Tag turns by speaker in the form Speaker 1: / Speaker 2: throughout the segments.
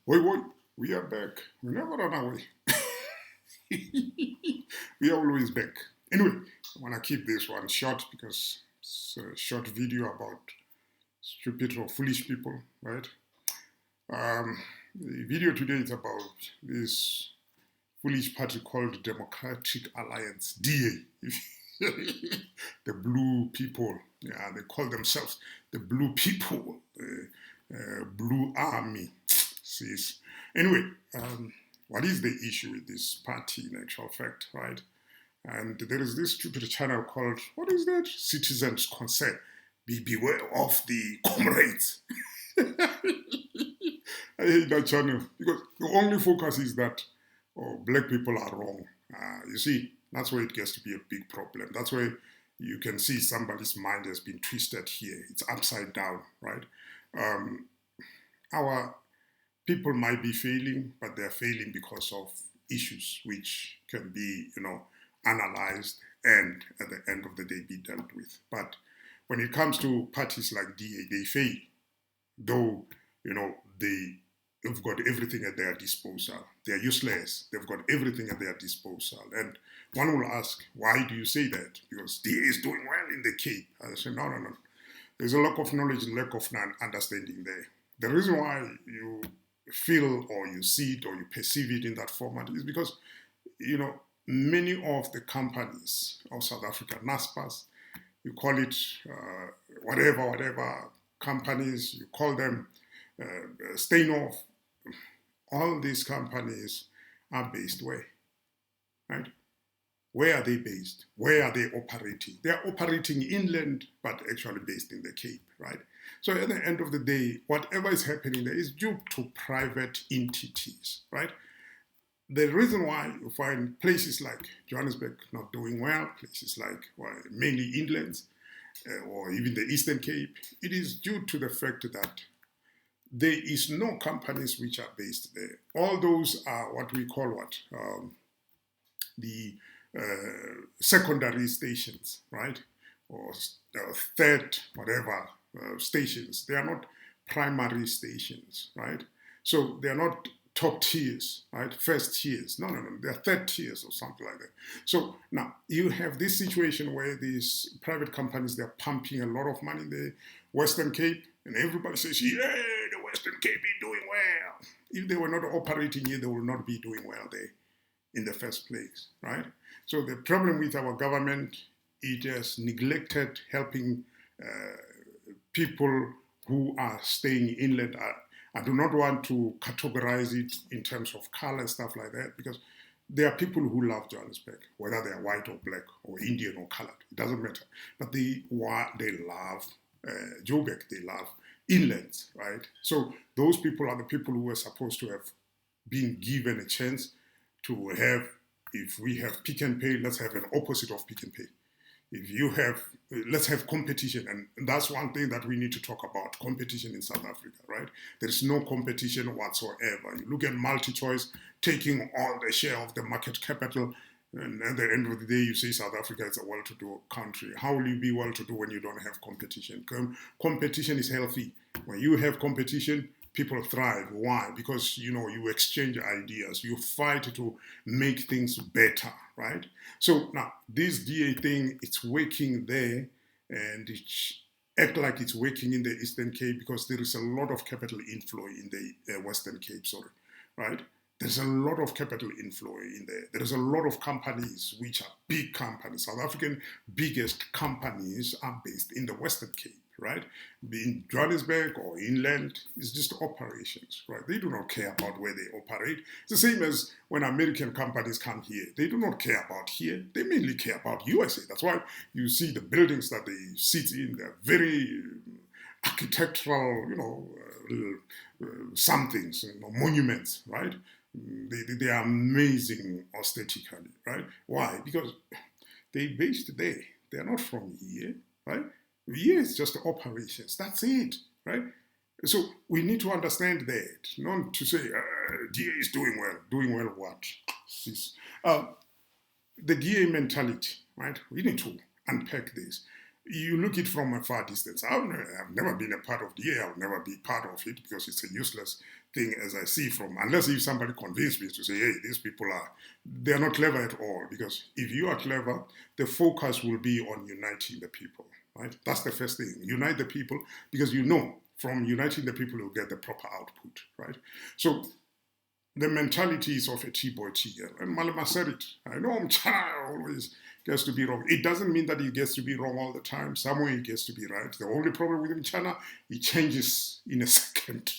Speaker 1: Wait, wait, we are back. We never run away. We are always back. Anyway, I want to keep this one short because it's a short video about stupid or foolish people, right? The video today is about this foolish party called Democratic Alliance, DA. The blue people, yeah, they call themselves the blue people, blue army. Sees. Anyway, what is the issue with this party in actual fact, right? And there is this stupid channel called, what is that? Citizens Concern. Beware of the comrades. I hate that channel because the only focus is that black people are wrong. You see, that's where it gets to be a big problem. That's where you can see somebody's mind has been twisted here. It's upside down, right? Our people might be failing, but they're failing because of issues which can be, analyzed and at the end of the day be dealt with. But when it comes to parties like DA, they fail, though, they've got everything at their disposal. They're useless. They've got everything at their disposal. And one will ask, why do you say that? Because DA is doing well in the Cape. I say, no. There's a lack of knowledge and lack of understanding there. The reason why you feel or you see it or you perceive it in that format is because, many of the companies of South Africa, NASPAs, you call it whatever companies, you call them Steinhoff, all these companies are based where, right? Where are they based? Where are they operating? They're operating inland, but actually based in the Cape, right? So at the end of the day, whatever is happening there is due to private entities, right? The reason why you find places like Johannesburg not doing well, places like mainly inlands, or even the Eastern Cape, it is due to the fact that there is no companies which are based there. All those are what we call the secondary stations, right? Or third, whatever, stations. They are not primary stations, right? So they are not top tiers, right? First tiers. No. They're third tiers or something like that. So now you have this situation where these private companies, they're pumping a lot of money in the Western Cape, and everybody says, yeah, the Western Cape is doing well. If they were not operating here, they will not be doing well there in the first place, right? So the problem with our government, it has neglected helping people who are staying inland. I do not want to categorize it in terms of color and stuff like that because there are people who love Johannesburg, whether they are white or black or Indian or colored. It doesn't matter. But they love Joburg. They love inland, right? So those people are the people who are supposed to have been given a chance to have, if we have Pick and Pay, let's have an opposite of Pick and Pay. If you have, let's have competition. And that's one thing that we need to talk about, competition in South Africa, right? There's no competition whatsoever. You look at multi-choice, taking all the share of the market capital, and at the end of the day, you say South Africa is a well-to-do country. How will you be well-to-do when you don't have competition? Competition is healthy. When you have competition, people thrive. Why? Because, you exchange ideas. You fight to make things better, right? So now, this DA thing, it's working there, and it act like it's working in the Eastern Cape because there is a lot of capital inflow in the Western Cape, right? There's a lot of capital inflow in there. There is a lot of companies which are big companies. South African biggest companies are based in the Western Cape, right? In Johannesburg or inland, it's just operations, right? They do not care about where they operate. It's the same as when American companies come here. They do not care about here. They mainly care about USA. That's why you see the buildings that they sit in. They're very architectural, somethings, monuments, right? They are amazing aesthetically, right? Why? Because they based there. They are not from here, right? Here is just operations. That's it, right? So we need to understand that, not to say DA is doing well. Doing well what? The DA mentality, right? We need to unpack this. you look it from a far distance. I've never been a part of DA. I'll never be part of it because it's a useless thing as I see from, unless if somebody convinces me to say, hey, these people they're not clever at all. Because if you are clever, the focus will be on uniting the people, right? That's the first thing. Unite the people, because you know from uniting the people you'll get the proper output, right? So the mentality is of a T-boy, T-girl. And Malema said it. I know Mchana always gets to be wrong. It doesn't mean that he gets to be wrong all the time. Somewhere he gets to be right. The only problem with Mchana, he changes in a second.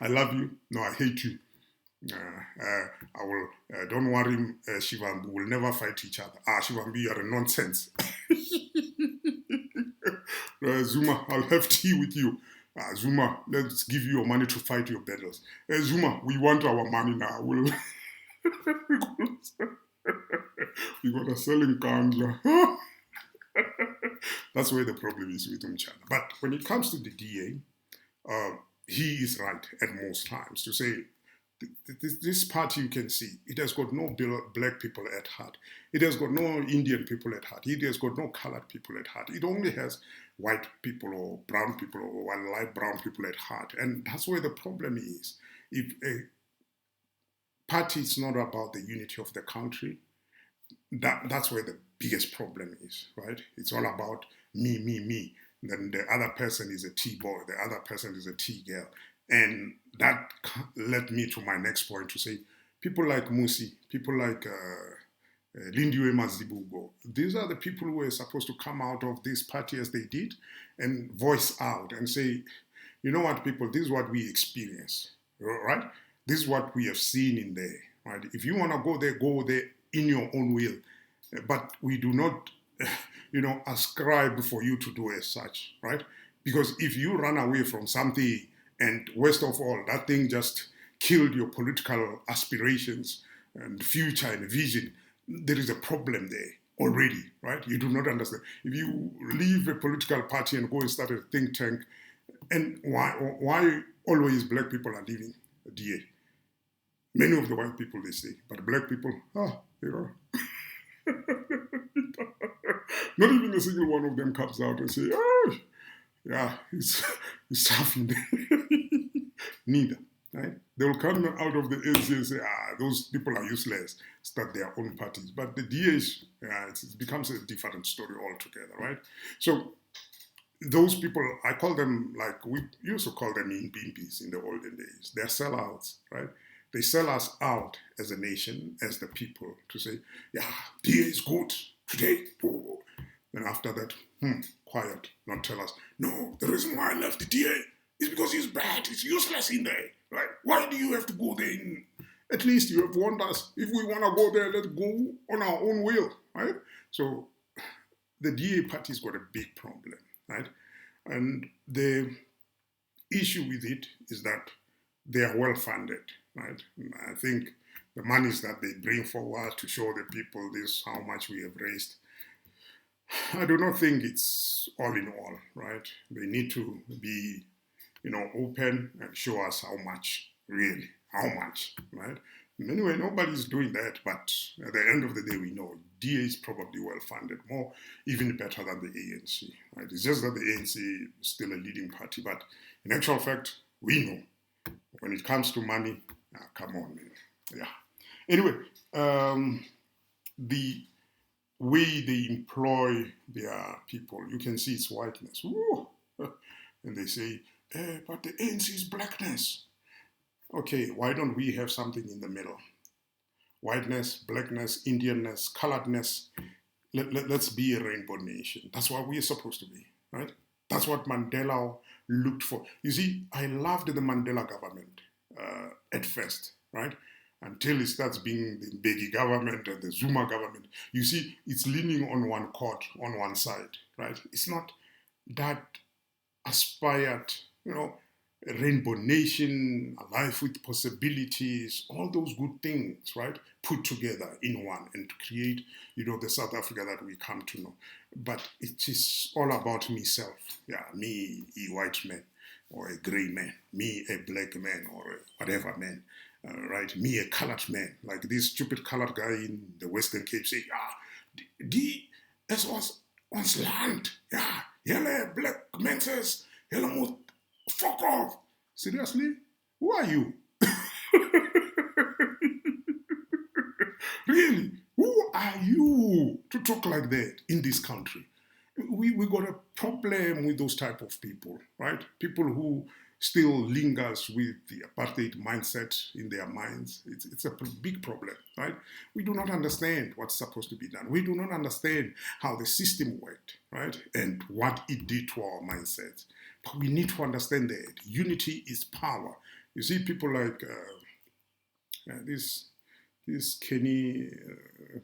Speaker 1: I love you. No, I hate you. I will. Don't worry, Shivambu. We'll never fight each other. Shivambu, you are a nonsense. Zuma, I'll have tea with you. Zuma, let's give you your money to fight your battles. Zuma, we want our money now. We're gonna sell in Kanja. That's where the problem is with Umchana. But when it comes to the DA, he is right at most times to say this party, you can see, it has got no black people at heart. It has got no Indian people at heart. It has got no colored people at heart. It only has white people or brown people or light brown people at heart. And that's where the problem is. If a party is not about the unity of the country, that's where the biggest problem is, right? It's all about me, me, me. Then the other person is a T-boy, the other person is a T-girl. And that led me to my next point to say, people like Musi, people like Lindiwe Mazibugo, these are the people who are supposed to come out of this party as they did and voice out and say, you know what, people, this is what we experience, right? This is what we have seen in there, right? If you want to go there in your own will. But we do not, ascribe for you to do as such, right? Because if you run away from something, and worst of all, that thing just killed your political aspirations and future and vision, there is a problem there already, right? You do not understand. If you leave a political party and go and start a think tank, and why always black people are leaving the DA? Many of the white people, they say, but black people, not even a single one of them comes out and say, oh, yeah, it's tough in there. Neither, right? They will come out of the ANC and say, those people are useless, start their own parties. But the DH, it becomes a different story altogether, right? So those people, I call them, like we used to call them impimpies in the olden days. They're sellouts, right? They sell us out as a nation, as the people, to say, yeah, DA is good today. Then after that, quiet, not tell us, no, the reason why I left the DA is because he's bad, he's useless in there, right? Why do you have to go there? At least you have warned us. If we want to go there, let's go on our own will, right? So the DA party's got a big problem, right? And the issue with it is that they are well funded, right? I think the monies that they bring forward to show the people this, how much we have raised, I do not think it's all in all, right? They need to be, open and show us how much, really, how much, right? Anyway, nobody's doing that, but at the end of the day, we know DA is probably well funded, more, even better than the ANC, right? It's just that the ANC is still a leading party, but in actual fact, we know when it comes to money, come on, man. Yeah. Anyway, the way they employ their people, you can see it's whiteness. Woo! And they say, but the ANC is blackness. Okay, why don't we have something in the middle? Whiteness, blackness, Indianness, coloredness. Let's be a rainbow nation. That's what we're supposed to be, right? That's what Mandela looked for. You see, I loved the Mandela government at first, right? Until it starts being the Mbeki government and the Zuma government. You see, it's leaning on one court, on one side, right? It's not that aspired, a rainbow nation, a life with possibilities, all those good things, right? Put together in one and to create, the South Africa that we come to know. But it is all about myself. Yeah, me, a white man, or a gray man, me, a black man, or a whatever man, right? Me, a colored man, like this stupid colored guy in the Western Cape say, as was Ons land. Yeah, hele black menses, hele moet fuck off. Seriously? Who are you? Really? Who are you to talk like that in this country? We got a problem with those type of people, right? People who still lingers with the apartheid mindset in their minds. It's a big problem, right? We do not understand what's supposed to be done. We do not understand how the system worked, right? And what it did to our mindsets. But we need to understand that unity is power. You see people like this Kenny,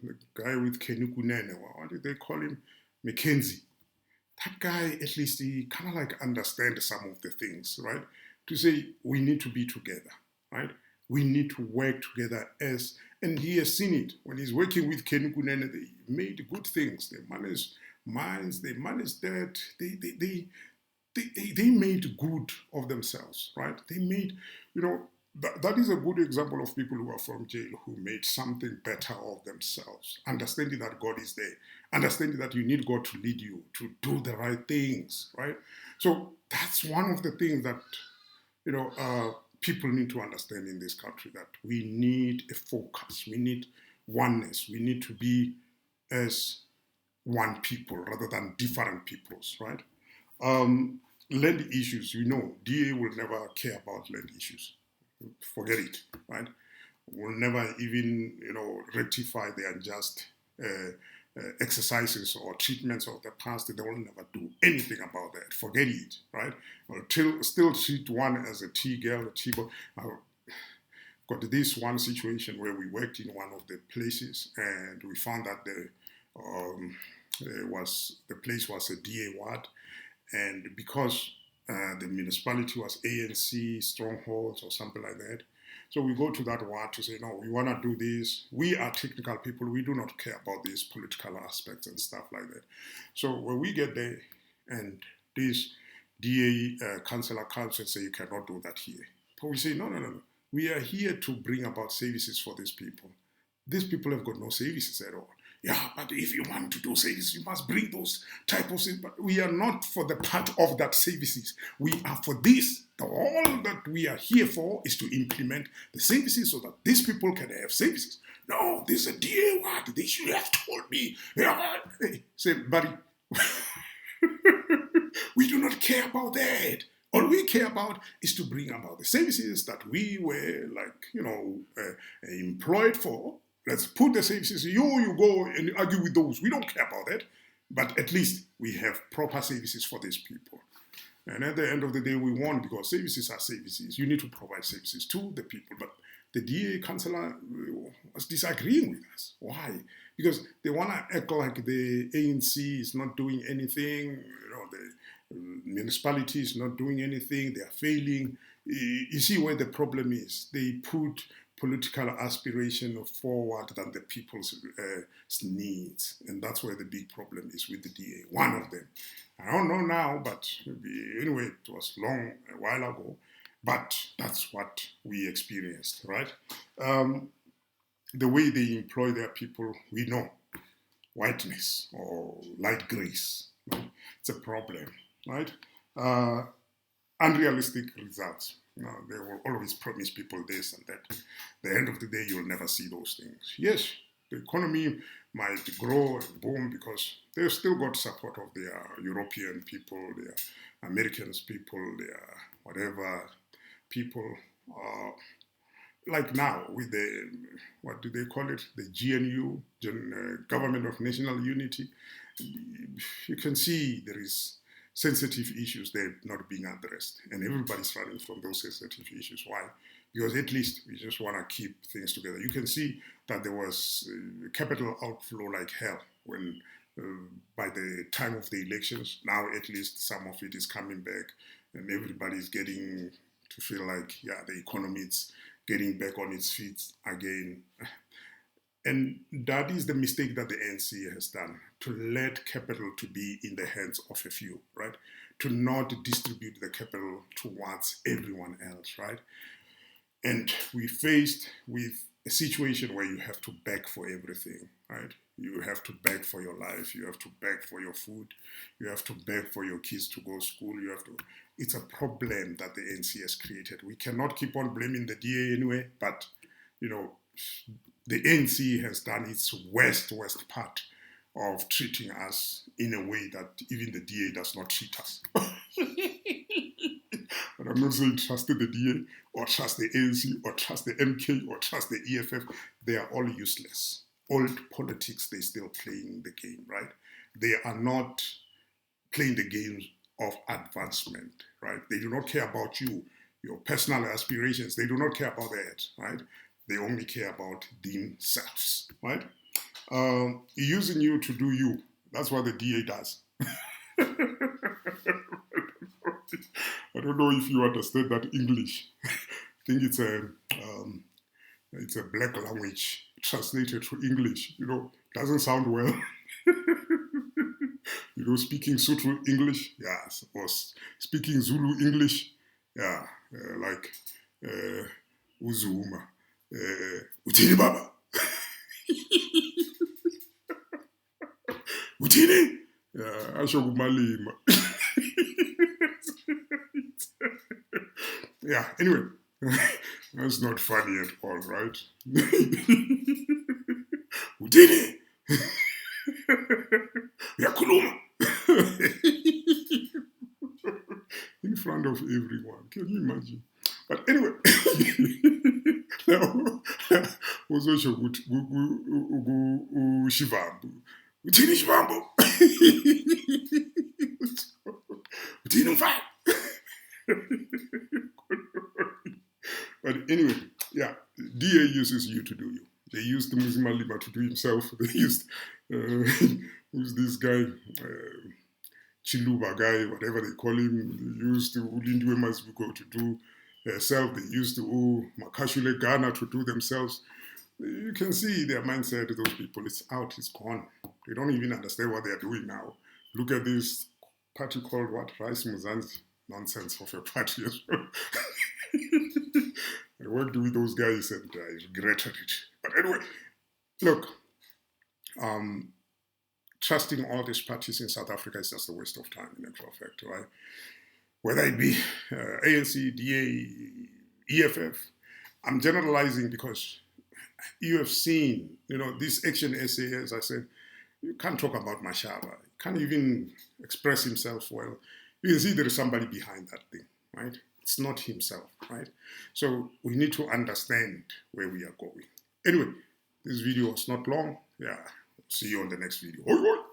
Speaker 1: the guy with Kenny Kunene, what did they call him? Mackenzie. That guy, at least, he kind of like understands some of the things, right? To say we need to be together, right? We need to work together and he has seen it. When he's working with Kenny Kunene, they made good things. They managed mines, they managed that, they made good of themselves, right? They made, that is a good example of people who are from jail who made something better of themselves, understanding that God is there, understanding that you need God to lead you to do the right things, right? So that's one of the things that people need to understand in this country, that we need a focus, we need oneness, we need to be as one people rather than different peoples, right? Land issues, DA will never care about land issues. Forget it, right? Will never even, rectify the unjust exercises or treatments of the past. They will never do anything about that. Forget it, right? Or still treat one as a tea girl, a tea boy. Got this one situation where we worked in one of the places and we found that the place was a DA ward, and because the municipality was ANC strongholds or something like that, so we go to that ward to say, no, we want to do this. We are technical people. We do not care about these political aspects and stuff like that. So when we get there and this DA councillor comes and say, you cannot do that here. But we say, no. We are here to bring about services for these people. These people have got no services at all. Yeah, but if you want to do services, you must bring those type of services. But we are not for the part of that services. We are for this. All that we are here for is to implement the services so that these people can have services. No, this is a DA word. They should have told me. Yeah. Say, buddy, we do not care about that. All we care about is to bring about the services that we were employed for. Let's put the services, you go and argue with those. We don't care about that. But at least we have proper services for these people. And at the end of the day, we won because services are services. You need to provide services to the people. But the DA councillor was disagreeing with us. Why? Because they want to act like the ANC is not doing anything, the municipality is not doing anything, they are failing. You see where the problem is. They put political aspiration forward than the people's needs. And that's where the big problem is with the DA. One of them. I don't know now, but anyway, it was a while ago. But that's what we experienced, right? The way they employ their people, we know. Whiteness or light grace. Right? It's a problem, right? Unrealistic results. They will always promise people this and that. At the end of the day, you'll never see those things. Yes, the economy might grow and boom because they've still got support of their European people, their Americans people, their whatever people. Like now with the, what do they call it? The GNU, Government of National Unity. You can see there is sensitive issues there not being addressed. And everybody's running from those sensitive issues. Why? Because at least we just want to keep things together. You can see that there was capital outflow like hell when by the time of the elections. Now at least some of it is coming back and everybody's getting to feel like, yeah, the economy is getting back on its feet again. And that is the mistake that the ANC has done, to let capital to be in the hands of a few, right? To not distribute the capital towards everyone else, right? And we faced with a situation where you have to beg for everything, right? You have to beg for your life. You have to beg for your food. You have to beg for your kids to go to school. You have to. It's a problem that the ANC has created. We cannot keep on blaming the DA anyway, but you know, the ANC has done its worst part of treating us in a way that even the DA does not treat us. But I'm not saying trust the DA or trust the ANC or trust the MK or trust the EFF. They are all useless. Old politics, they're still playing the game, right? They are not playing the game of advancement, right? They do not care about you, your personal aspirations. They do not care about that, right? They only care about themselves, right? Using you to do you. That's what the DA does. I don't know if you understand that English. I think it's a black language translated to English. You know, doesn't sound well. You know, speaking Sotho English, yes, or speaking Zulu English, yeah, like Zuma, Utini Baba, Utini, yeah, Asho Malema. Yeah, anyway, that's not funny at all, right? Udini! Yakuluma! In front of everyone, can you imagine? But anyway, also Shivambu. Udini Shivambu! Udini Fire! But anyway, yeah, DA uses you to do you. They used the Malema to do himself. They used who's this guy, Chiluba guy, whatever they call him. They used Ulindiwe Mazbuko to do herself. They used Makashule Ghana to do themselves. You can see their mindset of those people. It's out, it's gone. They don't even understand what they're doing now. Look at this party called what? Rice Muzanzi. Nonsense of a party as well. I worked with those guys and I regretted it. But anyway, look, trusting all these parties in South Africa is just a waste of time in actual fact, right? Whether it be ANC, DA, EFF, I'm generalizing because you have seen, you know, this action essay, as I said, you can't talk about Mashaba. You can't even express himself well. You can see there is somebody behind that thing, right? It's not himself, right? So we need to understand where we are going. Anyway, this video was not long. Yeah, see you on the next video. Oi, oi.